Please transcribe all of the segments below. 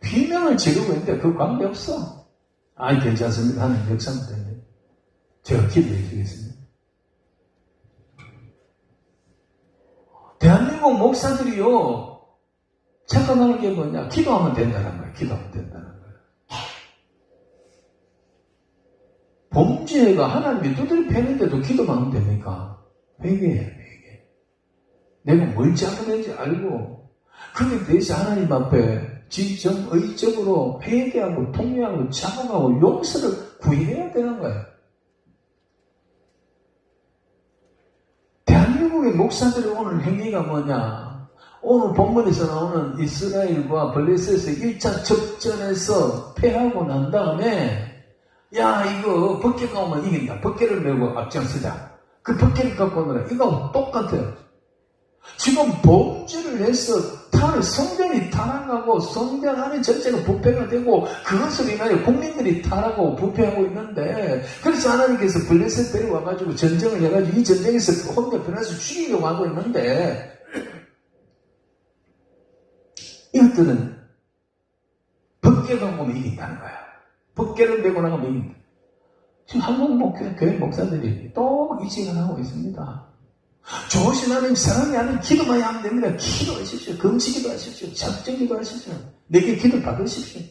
비명을 지르고 있는데 그 관계없어. 아니 괜찮습니다 하는 역사는 되는데 제가 기도해 주겠습니다. 대한민국 목사들이요 착각하는 게 뭐냐, 기도하면 된다는 거예요. 기도하면 된다는 거예요. 범죄가 하나님이 두드려 패는데도 기도만 하면 됩니까? 회개해요, 회개. 내가 뭘 잘못했는지 알고 그게 대해서 하나님 앞에 진정의적으로 회개하고 통회하고 자복하고 용서를 구해야 되는 거예요. 대한민국의 목사들이 오늘 행위가 뭐냐? 오늘 본문에서 나오는 이스라엘과 블레셋의 1차 접전에서 패하고 난 다음에 야 이거 법궤가 오면 이긴다. 법궤를 메고 앞장서자. 그 법궤를 갖고 오느라 이거 똑같아요. 지금 범죄를 해서 성전이 타락하고 성전 안에 전체가 부패가 되고 그것으로 인하여 국민들이 타락하고 부패하고 있는데, 그래서 하나님께서 블레셋 데려와가지고 전쟁을 해가지고 이 전쟁에서 혼자 변해서 죽이려고 하고 있는데, 이것들은 법궤가 오면 이긴다는 거야. 법궤를 메고 나가면 이긴다. 지금 한국 교회 목사들이 또 이 시간 하고 있습니다. 좋으신 하나님 사랑이 아닌 기도만 하면 됩니다. 기도하십시오. 금식기도 하십시오. 작정기도 하십시오. 내게 기도 받으십시오.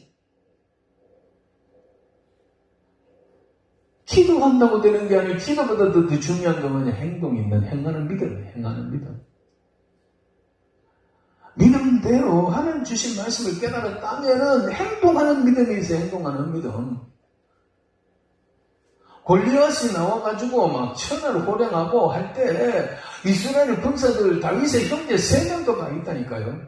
기도한다고 되는 게 아니고 기도보다 더 중요한 건 뭐냐? 행동이 있는 행하는 믿음이에요. 행하는 믿음. 믿음대로 하나님 주신 말씀을 깨달았다면은 행동하는 믿음이 있어요. 행동하는 믿음. 골리앗이 나와가지고 막 천하를 호령하고 할 때 이스라엘 군사들 다윗의 형제 3명도가 있다니까요.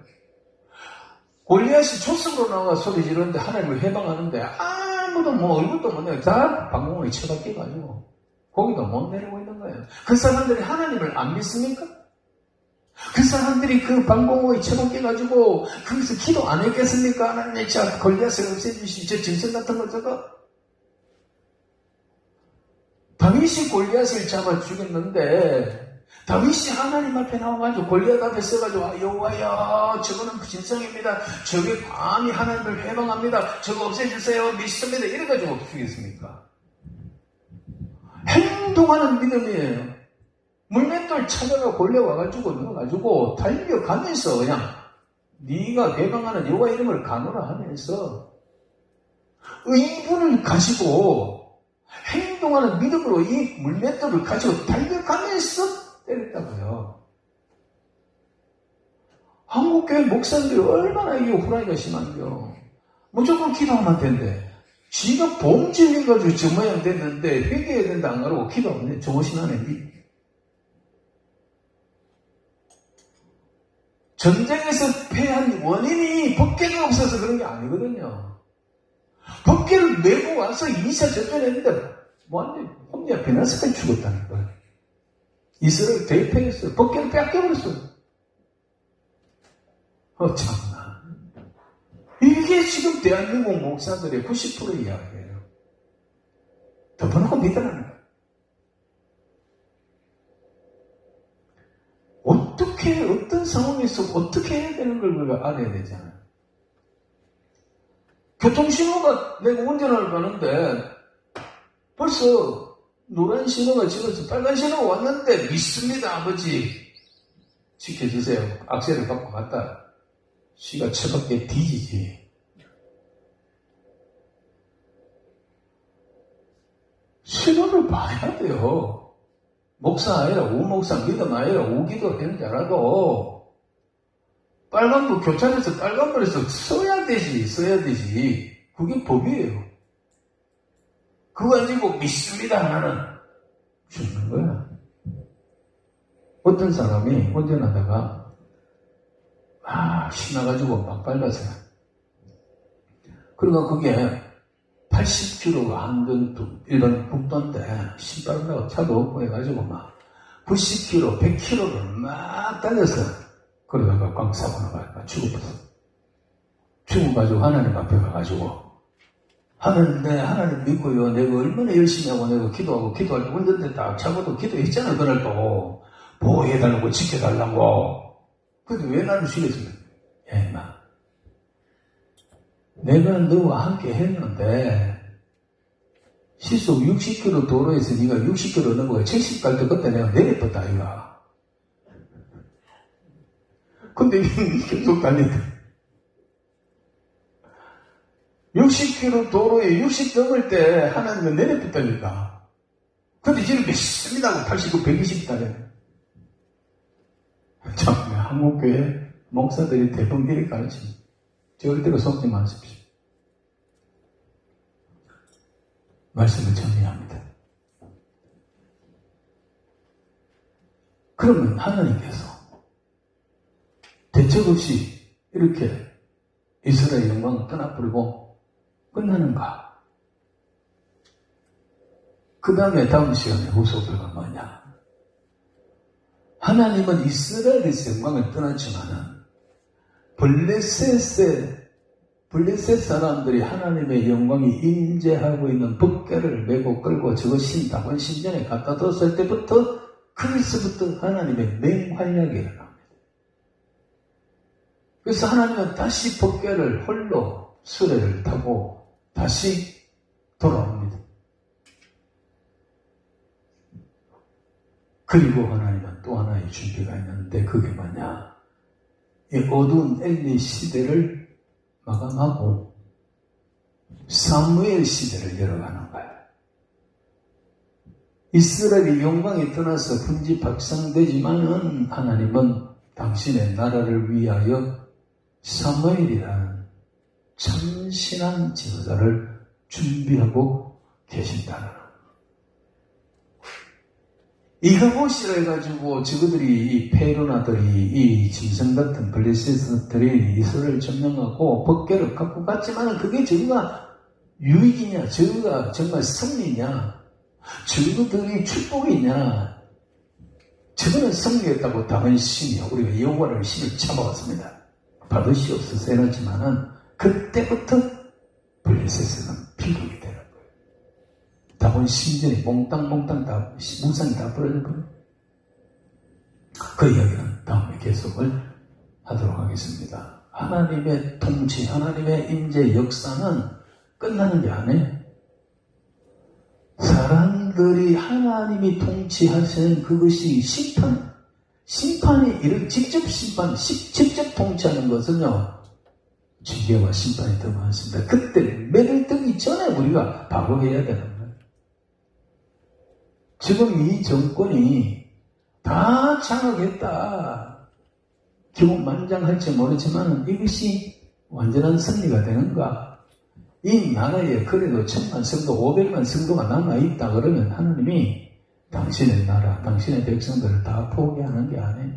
골리앗이 초성으로 나와 소리 지르는데 하나님을 해방하는데 아무도 뭐 얼굴도 못 내고 다 방공을 쳐박혀가지고 거기도 못 내리고 있는 거예요. 그 사람들이 하나님을 안 믿습니까? 그 사람들이 그 방공호에 쳐박혀가지고 거기서 기도 안 했겠습니까? 하나님 자 골리앗을 없애주시죠. 저 짐승 같은 거 저거. 다윗이 골리앗을 잡아 죽였는데 다윗이 하나님 앞에 나와가지고 골리앗 앞에 서가지고 여호와여 저거는 진성입니다. 저게 감히 하나님을 해방합니다. 저거 없애주세요. 믿습니다. 이래가지고 죽였습니까? 행동하는 믿음이에요. 물맷돌 찾아가 골리앗 와가지고 넣어가지고 달려가면서 그냥 네가 해방하는 여호와 이름을 가노라 하면서 의분을 가지고 행동하는 믿음으로 이 물맷돌을 가지고 달려가면서 때렸다고요. 한국교회 목사님들이 얼마나 이 호랑이가 심한겨. 무조건 기도하면 된대. 지가 범죄해가지고 저 모양 됐는데 회개해야 된다 안 가라고 기도하면 돼. 좋으신 하나님. 전쟁에서 패한 원인이 법궤가 없어서 그런 게 아니거든요. 법궤를 메고 와서 2차 전전했는데 완전히 혼자 변화사까지 죽었다는 거예요. 이스라엘 대패했어요. 법궤를 뺏겨버렸어요. 참나. 이게 지금 대한민국 목사들의 90% 이야기예요. 덮어놓고 믿으라는 거예요. 어떻게 어떤 상황에서 어떻게 해야 되는 걸 우리가 알아야 되잖아요. 교통신호가 내가 운전을 가는데 벌써 노란 신호가 지나서 빨간 신호가 왔는데 믿습니다 아버지 지켜주세요. 악셀을 받고 갔다 시가 처박게 뒤지지. 신호를 봐야 돼요. 목사 아니라 우목사 믿음 아니라 우기도 되는 줄 알아도 빨간불 교차로에서 빨간불에서 써야 되지. 그게 법이에요. 그거 가지고 믿습니다 하나는 죽는 거야. 어떤 사람이 운전하다가 신나가지고 막 밟았어요. 그러니까 그게 80km가 안전 일반 국도인데 신발을 차도 없고 해가지고 막 90km, 100km를 막 달렸어요. 그러다가 꽝사고 나가니까 죽어버렸어. 죽어가지고 하나님 앞에 가가지고 하나님 믿고요. 내가 얼마나 열심히 하고 내가 기도할 때 운전대 딱 잡아도 기도했잖아. 그날도 보호해달라고 지켜달라고. 근데 왜 나를 죽였어요? 야, 임마. 내가 너와 함께 했는데, 시속 60km 도로에서 네가 60km 넘어가 70 갈 때 그때 내가 내렸다, 이거. 근데 계속 달린다. 60km 도로에 60 넘을 때 하나님은 내렸다니까. 근데 지금 몇십이나 하고 89, 120 달려. 참, 한국교회 목사들이 대부분 이렇게 가르칩니다. 절대로 속지 마십시오. 말씀을 정리합니다. 그러면 하나님께서 대책 없이 이렇게 이스라엘 영광을 떠나버리고 끝나는가? 그 다음에 다음 시간에 후속들가 뭐냐? 하나님은 이스라엘에서 영광을 떠났지만은 블레셋 사람들이 하나님의 영광이 임재하고 있는 덮개를 메고 끌고 저거 다곤 신전에 갖다 뒀을 때부터 거기서부터 하나님의 맹활약이 일어납니다. 그래서 하나님은 다시 덮개를 홀로 수레를 타고 다시 돌아옵니다. 그리고 하나님은 또 하나의 준비가 있는데 그게 뭐냐? 이 어두운 엘리 시대를 마감하고 사무엘 시대를 열어가는 거예요. 이스라엘이 영광이 떠나서 분지박상되지만은 하나님은 당신의 나라를 위하여 사무엘이라는 참신한 지도자를 준비하고 계신다는 거예요. 이가봇이라 해가지고 저그들이 이 페로나들이 이 짐승 같은 블레셋들이 이스라엘을 점령하고 법궤를 갖고 갔지만 그게 저가 유익이냐 저가 정말 승리냐 저그들이 축복이냐 저거는 승리했다고 다른 신이요 우리가 여호와를 신을 잡아왔습니다. 받으시옵소서 해놨지만은 그때부터 블레셋은 필독이 되는 거예요. 다본 신전이 몽땅몽땅 다 무상이 다 부러져 버려요. 그 이야기는 다음에 계속을 하도록 하겠습니다. 하나님의 통치, 하나님의 임재 역사는 끝나는 게 아니에요. 사람들이 하나님이 통치하시는 그것이 심판이 이런 직접 통치하는 것은요, 징계와 심판이 더 많습니다. 그때 매를 뜨기 전에 우리가 방어해야 되는 거예요. 지금 이 정권이 다 장악했다. 기본만장할지 모르지만 이것이 완전한 승리가 되는가? 이 나라에 그래도 1000만 성도, 500만 성도가 남아있다 그러면 하나님이 당신의 나라, 당신의 백성들을 다 포기하는 게 아니에요.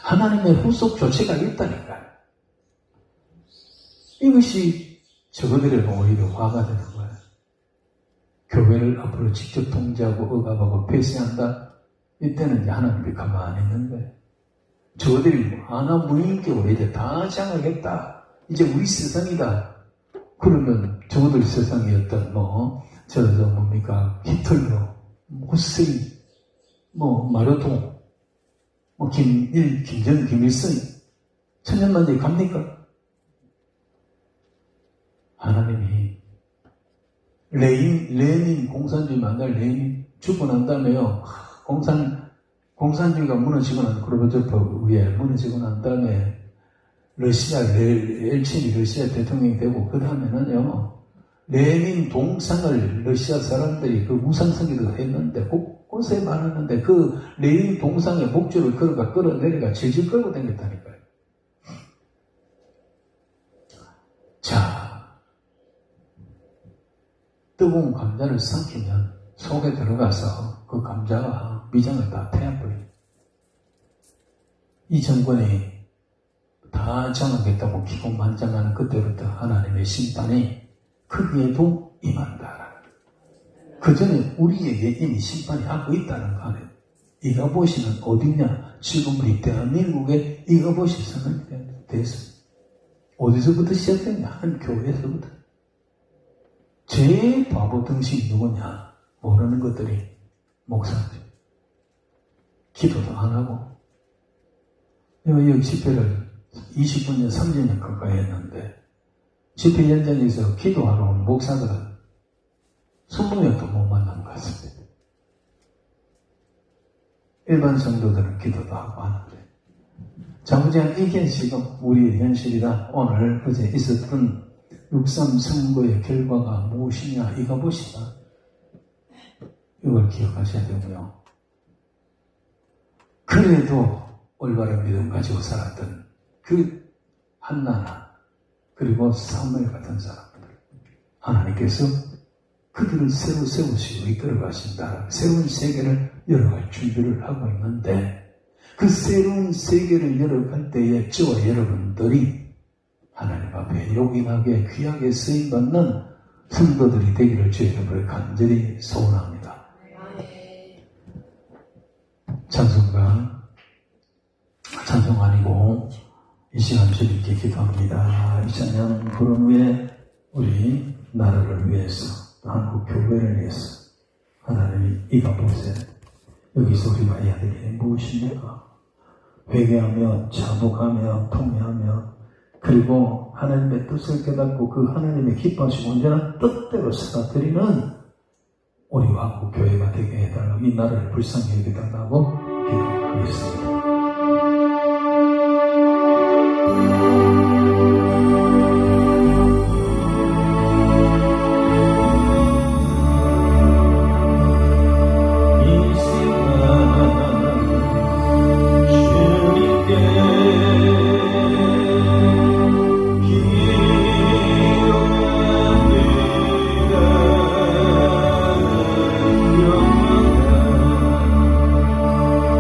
하나님의 후속 조치가 있다니까요. 이것이 저들의 오히려 화가 되는 거예요. 교회를 앞으로 직접 통제하고 억압하고 폐쇄한다? 이때는 이제 하나님이 가만히 있는 거예요. 저들이 하나 무인격으로 이제 다 장악했다. 이제 우리 세상이다. 그러면 저들 세상이 어떤 뭡니까? 히틀러, 후세인, 마르통, 김정은, 김일성, 천년만년에 갑니까? 하나님이 레닌 공산주의 만날 레닌 죽고 난 다음에요. 공산주의가 무너지고 난 고르바초프 위에 무너지고 난 다음에 엘친이 러시아 대통령이 되고 그 다음에는요. 레닌 동상을 러시아 사람들이 그 우상성기도 했는데 곳곳에 많았는데 그 레닌 동상의 목줄을 끌어내려가 질질 끌고 다녔다니까요. 자, 뜨거운 감자를 삼키면 속에 들어가서 그 감자가 미장을 다 태워버려요. 이 정권이 다 장악했다고 기고만장하는 그때부터 하나님의 심판이 크게도 임한다. 그 전에 우리에게 이미 심판이 하고 있다는 거 아니에요. 이가봇이는 어디냐? 지금 우리 대한민국에 이가봇이 선언됐어요. 어디서부터 시작됐냐? 한 교회에서부터. 제일 바보 등신이 누구냐? 모르는 것들이 목사들. 기도도 안 하고 여기 집회를 20년, 30년 가까이 했는데, 집회 현장에서 기도하러 온 목사들은 20명도 못 만난 것 같습니다. 일반 성도들은 기도도 하고 하는데, 자부지한 이게 지금 우리의 현실이다. 오늘 어제 있었던 6.3 선거의 결과가 무엇이냐, 이거 보시다. 이걸 기억하셔야 되고요. 그래도 올바른 믿음 가지고 살았던 그 한나나, 그리고 사무엘 같은 사람들, 하나님께서 그들을 새로 세우시고 이끌어 가신다. 새로운 세계를 열어갈 준비를 하고 있는데, 그 새로운 세계를 열어갈 때에 저와 여러분들이 하나님 앞에 요긴하게 귀하게 쓰임받는 성도들이 되기를 주의 이름으로 간절히 소원합니다. 찬송가, 찬송 아니고 이 시간 주님께 기도합니다. 이 찬양 부른 후에 우리 나라를 위해서, 한국 교회를 위해서 하나님이 이봐 보세요. 여기서 우리가 해야 될 일이 무엇입니까? 회개하며 자복하며 통회하며, 그리고 하나님의 뜻을 깨닫고 그 하나님의 기뻐하시고 언제나 뜻대로 살아드리는 우리와 한국 교회가 되게 해달라고, 이 나라를 불쌍히 여겨달라고 기도하겠습니다.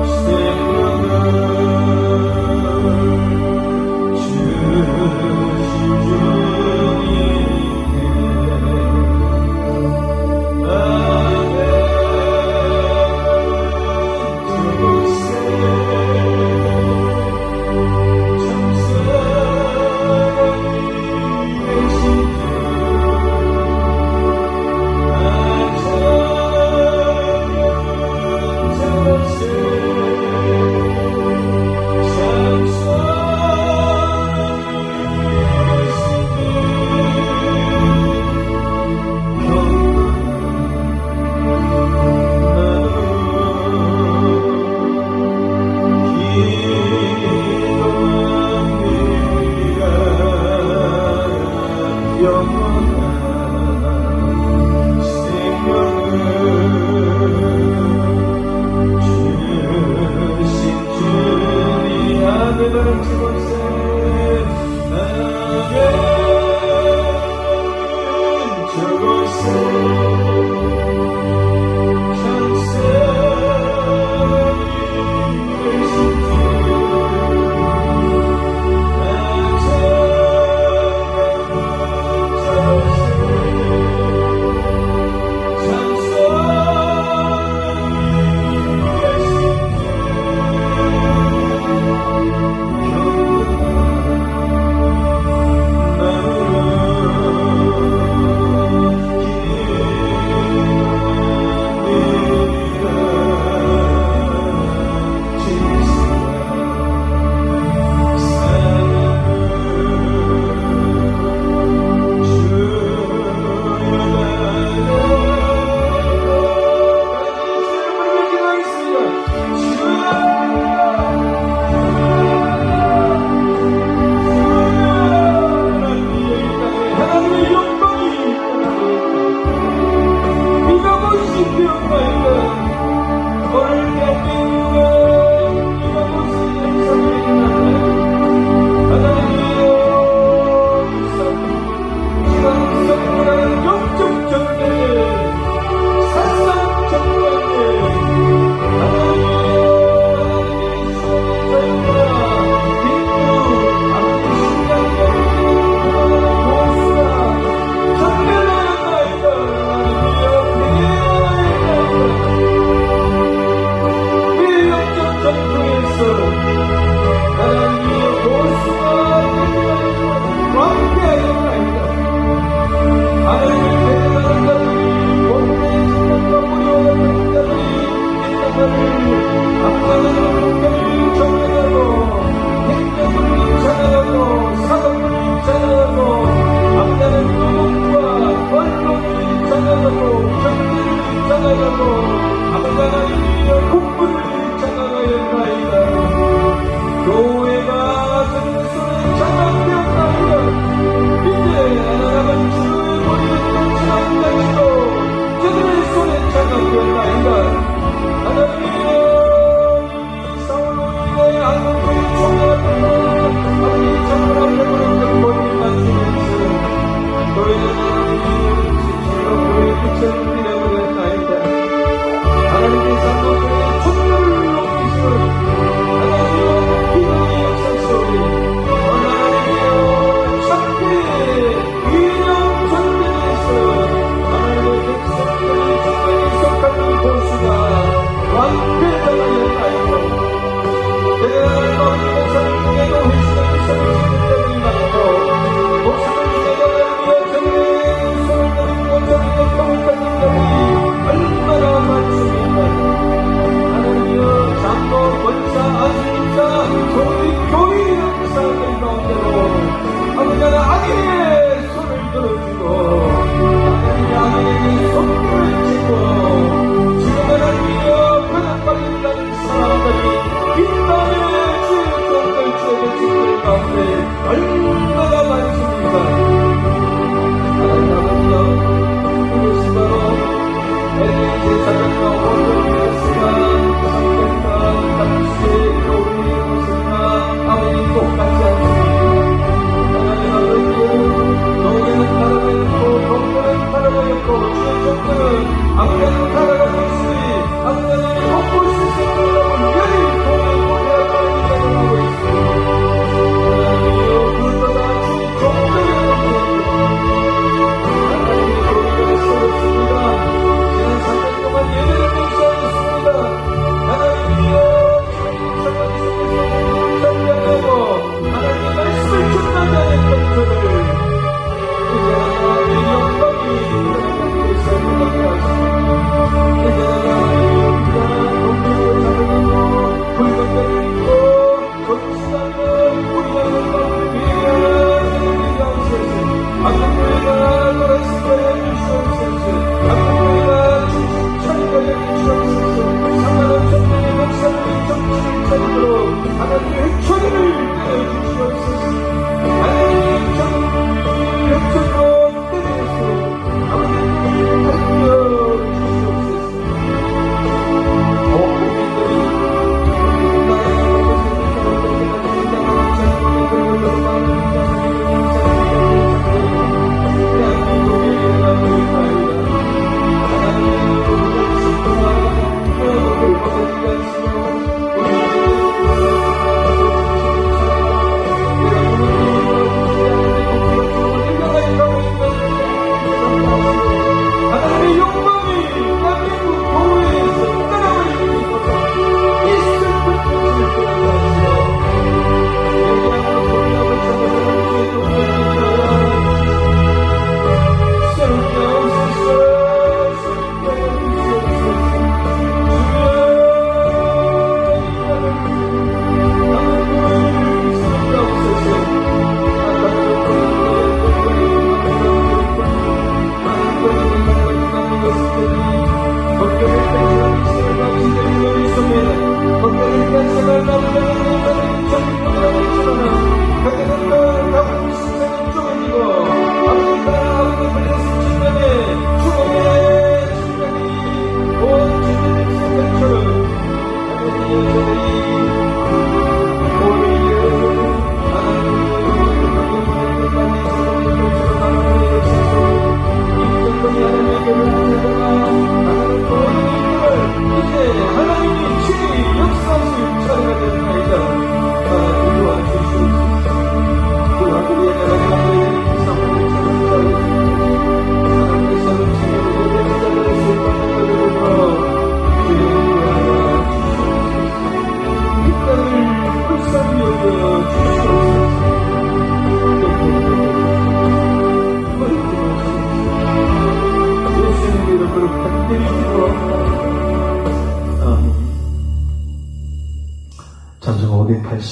Stay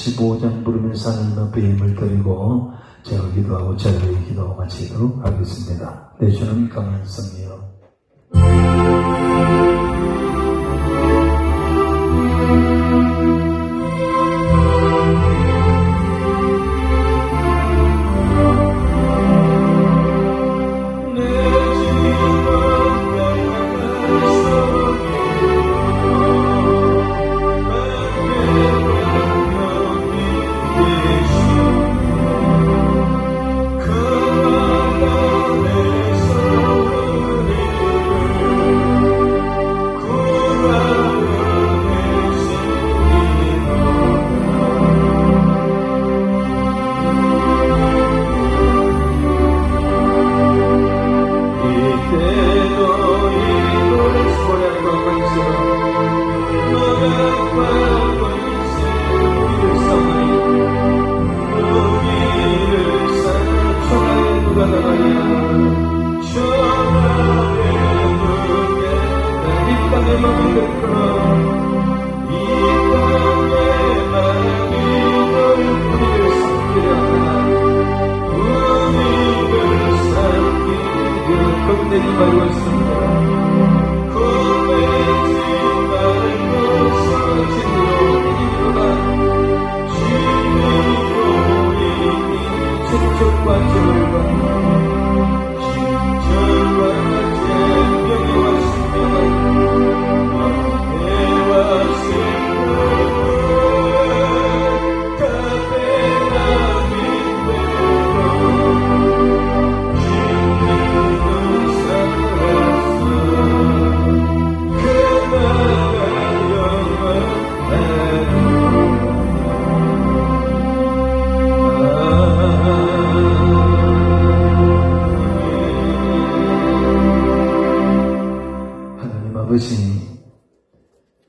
15장 부르면서 하나님 앞에 힘을 드리고 제가 기도하고 저희의 기도 마치도록 하겠습니다. 내 주는 강한 성이요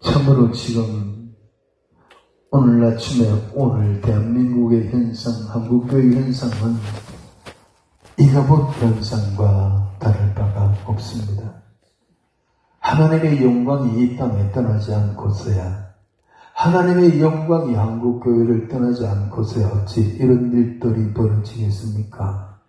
참으로 지금 오늘 아침에 오늘 대한민국의 현상, 한국교회 현상은 이가봇 현상과 다를 바가 없습니다. 하나님의 영광이 이 땅에 떠나지 않고서야, 하나님의 영광이 한국교회를 떠나지 않고서야 어찌 이런 일들이 벌어지겠습니까?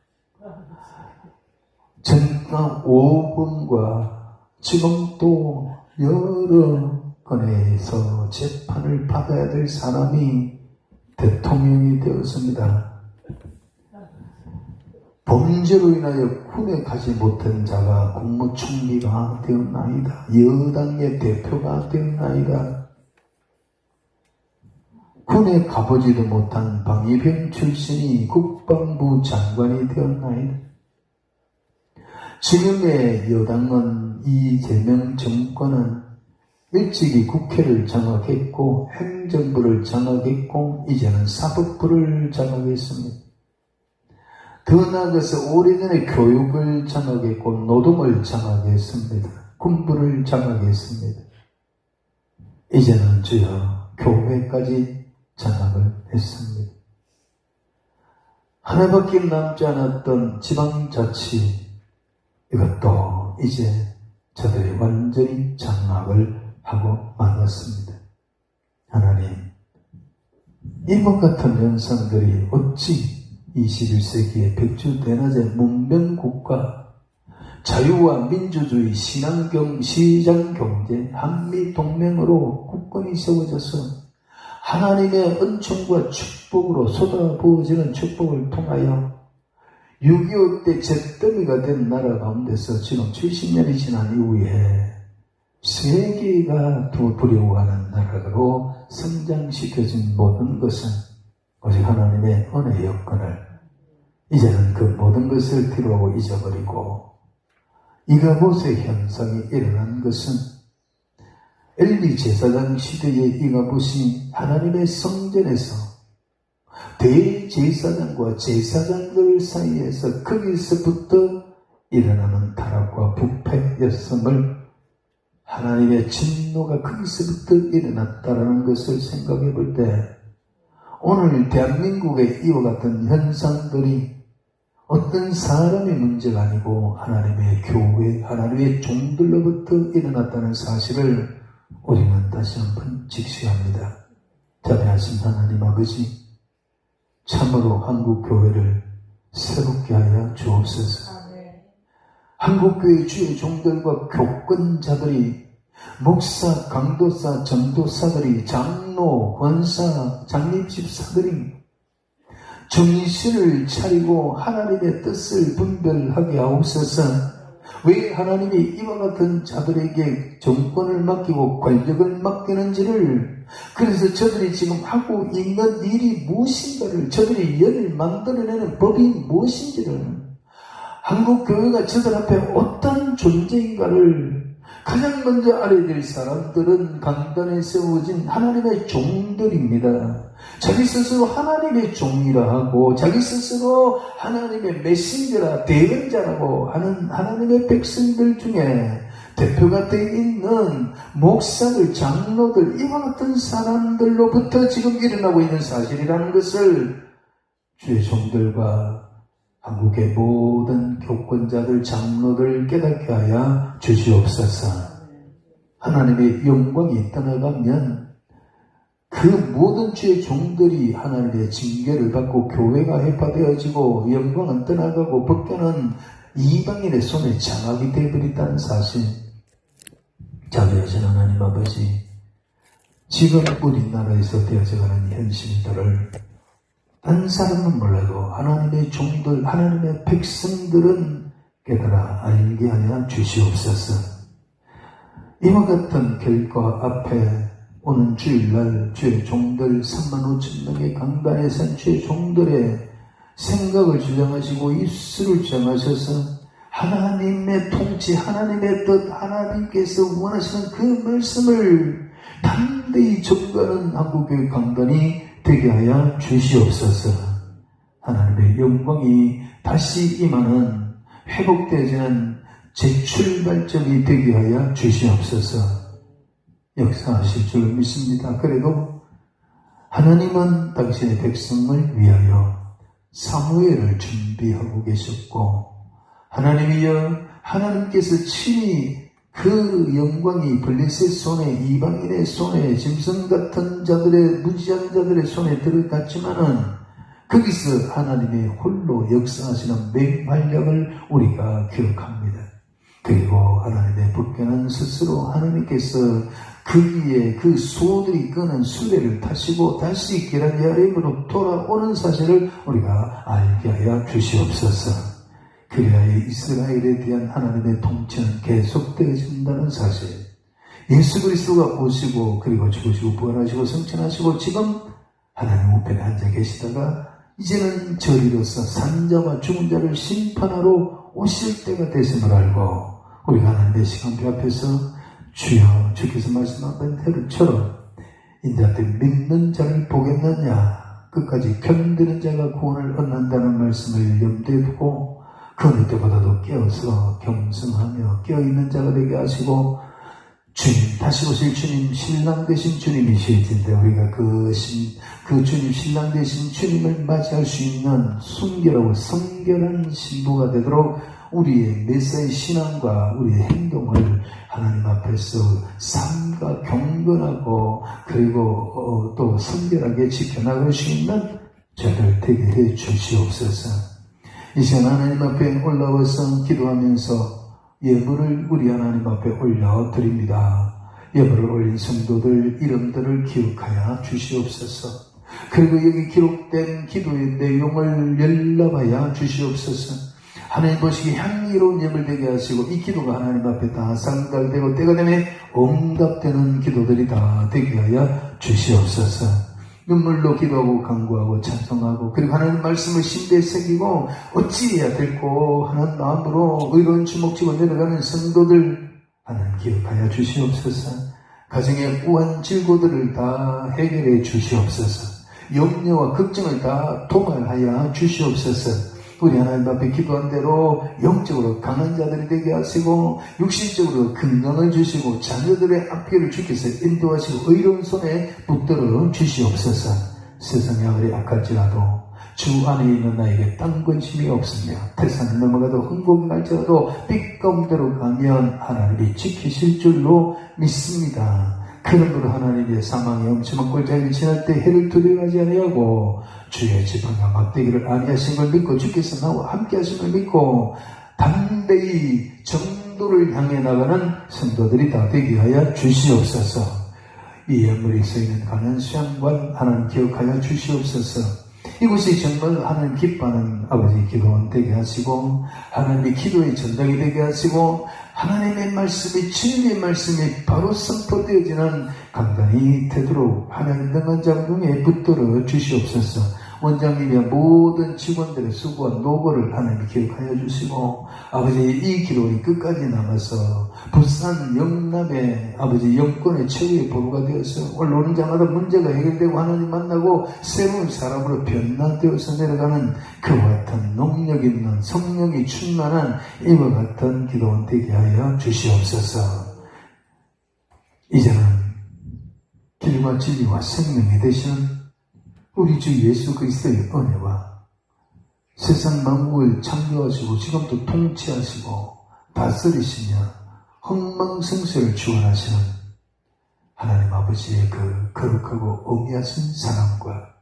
전강 5분과 지금 또 여러 건에서 재판을 받아야 될 사람이 대통령이 되었습니다. 범죄로 인하여 군에 가지 못한 자가 국무총리가 되었나이다. 여당의 대표가 되었나이다. 군에 가보지도 못한 방위병 출신이 국방부 장관이 되었나이다. 지금의 여당은 이재명 정권은 일찍이 국회를 장악했고 행정부를 장악했고 이제는 사법부를 장악했습니다. 더 나아가서 오래전에 교육을 장악했고 노동을 장악했습니다. 군부를 장악했습니다. 이제는 주여 교회까지 장악을 했습니다. 하나밖에 남지 않았던 지방자치, 이것도 이제 저들이 완전히 장악을 하고 말았습니다. 하나님, 이와 같은 현상들이 어찌 21세기의 백주대낮의 문명국가, 자유와 민주주의, 시장경제, 한미동맹으로 국권이 세워져서 하나님의 은총과 축복으로 쏟아부어지는 축복을 통하여 6.25 때 잿더미가 된 나라 가운데서 지금 70년이 지난 이후에 세계가 더 두려워하는 나라로 성장시켜진 모든 것은 오직 하나님의 은혜의 여건을 이제는 그 모든 것을 뒤로하고 잊어버리고 이가봇의 현상이 일어난 것은 엘리 제사장 시대의 이가봇이 하나님의 성전에서 대제사장과 제사장들 사이에서 거기서부터 일어나는 타락과 부패였음을, 하나님의 진노가 거기서부터 일어났다라는 것을 생각해 볼 때 오늘 대한민국의 이와 같은 현상들이 어떤 사람의 문제가 아니고 하나님의 교회, 하나님의 종들로부터 일어났다는 사실을 우리는 다시 한번 직시합니다. 자비하신 하나님 아버지, 참으로 한국 교회를 새롭게 하여 주옵소서. 한국교회 주의 종들과 교권자들이, 목사, 강도사, 전도사들이, 장로, 권사, 장립집사들이 정신을 차리고 하나님의 뜻을 분별하게 하옵소서. 왜 하나님이 이와 같은 자들에게 정권을 맡기고 권력을 맡기는지를, 그래서 저들이 지금 하고 있는 일이 무엇인가를, 저들이 열을 만들어내는 법이 무엇인지를, 한국교회가 저들 앞에 어떤 존재인가를 가장 먼저 알아야 될 사람들은 강단에 세워진 하나님의 종들입니다. 자기 스스로 하나님의 종이라 하고 자기 스스로 하나님의 메신저라, 대변자라고 하는 하나님의 백성들 중에 대표가 되어 있는 목사들, 장로들, 이와 같은 사람들로부터 지금 일어나고 있는 사실이라는 것을 주의 종들과 한국의 모든 교권자들, 장로들 깨닫게 하여 주시옵소서. 하나님의 영광이 떠나가면 그 모든 주의 종들이 하나님의 징계를 받고 교회가 해파되어지고 영광은 떠나가고 벗겨는 이방인의 손에 장악이 되어버렸다는 사실. 자비하신 하나님 아버지, 지금 우리나라에서 되어져가는 현실들을 한 사람은 몰라도 하나님의 종들, 하나님의 백성들은 깨달아 알게 하여 주시옵소서. 이와 같은 결과 앞에 오는 주일날 주의 종들 35,000명의 강단에 선 주의 종들의 생각을 주장하시고 입술을 주장하셔서 하나님의 통치, 하나님의 뜻, 하나님께서 원하시는 그 말씀을 담대히 전가하는 한국교회 강단이 되게 하여 주시옵소서. 하나님의 영광이 다시 임하는, 회복되어지는 재출발점이 되게 하여 주시옵소서. 역사하실 줄 믿습니다. 그래도 하나님은 당신의 백성을 위하여 사무엘을 준비하고 계셨고, 하나님이여, 하나님께서 친히 그 영광이 블레셋 손에, 이방인의 손에, 짐승 같은 자들의, 무지한 자들의 손에 들어갔지만은 거기서 하나님의 홀로 역사하시는 맹활약을 우리가 기억합니다. 그리고 하나님의 법궤는 스스로 하나님께서 거기에 그 소들이 끄는 수레를 타시고 다시 게라리 아래로 돌아오는 사실을 우리가 알게 하여 주시옵소서. 그래야 이스라엘에 대한 하나님의 통치는 계속되어진다는 사실. 예수 그리스도가 오시고 그리고 죽으시고 부활하시고 승천하시고 지금 하나님 우편에 앉아 계시다가 이제는 저리로서 산자와 죽은 자를 심판하러 오실 때가 되심을 알고 우리가 하나님의 시간표 앞에서 주여, 주께서 말씀하신 대로처럼 인자들 믿는 자를 보겠느냐, 끝까지 견디는 자가 구원을 얻는다는 말씀을 염두에 두고 그 어느 때보다도 깨어서 겸손하며 깨어있는 자가 되게 하시고, 주님, 다시 오실 주님, 신랑 되신 주님이실텐데 우리가 그 주님, 신랑 되신 주님을 맞이할 수 있는 순결하고 성결한 신부가 되도록 우리의 메시아의 신앙과 우리의 행동을 하나님 앞에서 삶과 경건하고 그리고 또 성결하게 지켜나갈 수 있는 저를 되게 해 주시옵소서. 이 시간 하나님 앞에 올라와서 기도하면서 예물을 우리 하나님 앞에 올려드립니다. 예물을 올린 성도들 이름들을 기억하여 주시옵소서. 그리고 여기 기록된 기도의 내용을 열람하여 주시옵소서. 하나님 보시기에 향기로운 예물 되게 하시고 이 기도가 하나님 앞에 다 상달되고 때가 되면 응답되는 기도들이 다 되게 하여 주시옵소서. 눈물로 기도하고 간구하고 찬송하고 그리고 하나님 말씀을 심대에 새기고 어찌해야 될고 하는 마음으로 의로운 주먹쥐고 내려가는 성도들 하나님 기억하여 주시옵소서. 가정의 우한 질고들을 다 해결해 주시옵소서. 염려와 걱정을 다 도말하여 주시옵소서. 우리 하나님 앞에 기도한 대로 영적으로 강한 자들이 되게 하시고 육신적으로 건강을 주시고 자녀들의 앞길을 주께서 인도하시고 의로운 손에 붙들어 주시옵소서. 세상이 아무리 악할지라도 주 안에 있는 나에게 딴 관심이 없으며 태산을 넘어가도 흥곡이 날지라도 빛 가운데로 가면 하나님이 지키실 줄로 믿습니다. 그러므로 하나님의 사망의 엄청난 골짜기를 지날 때 해를 두려워하지 아니하고 주의 지팡이와 막대기를 아니하신 걸 믿고 주께서 나와 함께 하신 걸 믿고 담대히 정도를 향해 나가는 성도들이 다 되게 하여 주시옵소서. 이 예물이 쓰이는 가난 수양관 하나님 기억하여 주시옵소서. 이곳이 정말 하나님 기뻐하는 아버지 기도원 되게 하시고 하나님의 기도의 전당이 되게 하시고 하나님의 말씀이 진리의 말씀이 바로 선포되어지는 강단이 되도록 하나님 능한 장중에 붙들어 주시옵소서. 원장님이야 모든 직원들의 수고와 노고를 하나님이 기억하여 주시고 아버지 이 기도이 끝까지 남아서 부산 영남의 아버지 영권의 최고의 보루가 되어서 올라오는 자마다 문제가 해결되고 하나님 만나고 새로운 사람으로 변화되어서 내려가는 그와 같은 능력 있는 성령이 충만한 이와 같은 기도원 되게 하여 주시옵소서. 이제는 길과 진리와 생명이 되시는 우리 주 예수 그리스도의 은혜와 세상 만국을 창조하시고 지금도 통치하시고 다스리시며 흥망성쇠를 주관하시는 하나님 아버지의 그 거룩하고 엄미하신 사랑과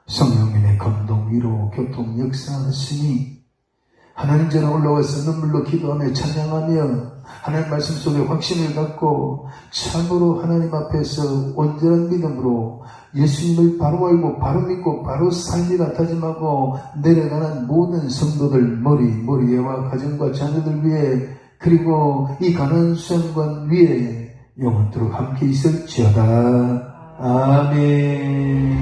성령님의 감동, 위로, 교통, 역사하시니 하나님 전에 올라와서 눈물로 기도하며 찬양하며 하나님 말씀 속에 확신을 갖고 참으로 하나님 앞에서 온전한 믿음으로 예수님을 바로 알고 바로 믿고 바로 살리라 다짐하고 내려가는 모든 성도들 머리에와 가정과 자녀들 위해 그리고 이 가난한 수양관 위에 영원토록 함께 있을지어다. 아멘.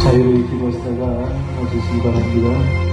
자유로이 기도하시다가 와주시기 바랍니다.